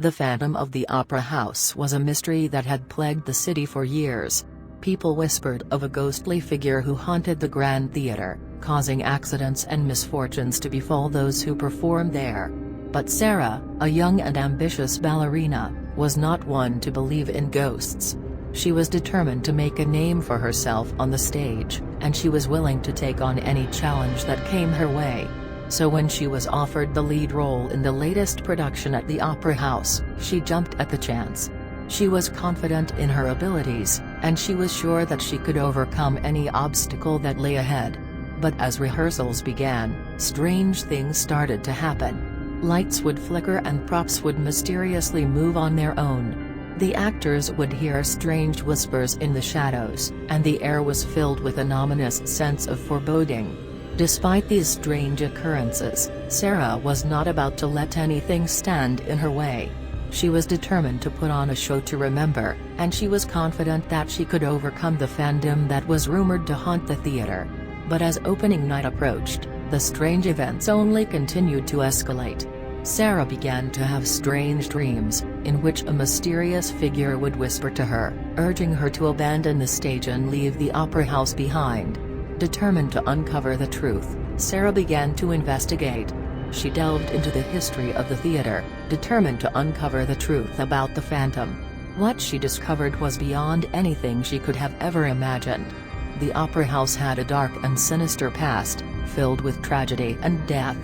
The Phantom of the Opera House was a mystery that had plagued the city for years. People whispered of a ghostly figure who haunted the Grand Theatre, causing accidents and misfortunes to befall those who performed there. But Sarah, a young and ambitious ballerina, was not one to believe in ghosts. She was determined to make a name for herself on the stage, and she was willing to take on any challenge that came her way. So when she was offered the lead role in the latest production at the Opera House, she jumped at the chance. She was confident in her abilities, and she was sure that she could overcome any obstacle that lay ahead. But as rehearsals began, strange things started to happen. Lights would flicker and props would mysteriously move on their own. The actors would hear strange whispers in the shadows, and the air was filled with an ominous sense of foreboding. Despite these strange occurrences, Sarah was not about to let anything stand in her way. She was determined to put on a show to remember, and she was confident that she could overcome the fandom that was rumored to haunt the theater. But as opening night approached, the strange events only continued to escalate. Sarah began to have strange dreams, in which a mysterious figure would whisper to her, urging her to abandon the stage and leave the opera house behind. Determined to uncover the truth, Sarah began to investigate. She delved into the history of the theater, determined to uncover the truth about the Phantom. What she discovered was beyond anything she could have ever imagined. The Opera House had a dark and sinister past, filled with tragedy and death.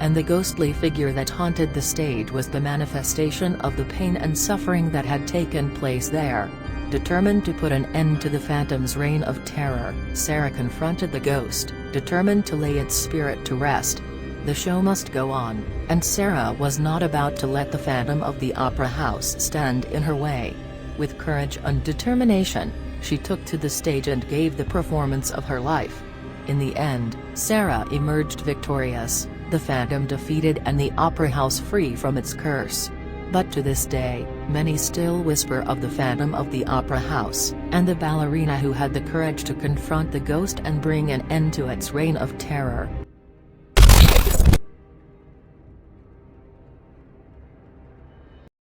And the ghostly figure that haunted the stage was the manifestation of the pain and suffering that had taken place there. Determined to put an end to the Phantom's reign of terror, Sarah confronted the ghost, determined to lay its spirit to rest. The show must go on, and Sarah was not about to let the Phantom of the Opera House stand in her way. With courage and determination, she took to the stage and gave the performance of her life. In the end, Sarah emerged victorious, the Phantom defeated and the Opera House free from its curse. But to this day, many still whisper of the Phantom of the Opera House, and the ballerina who had the courage to confront the ghost and bring an end to its reign of terror.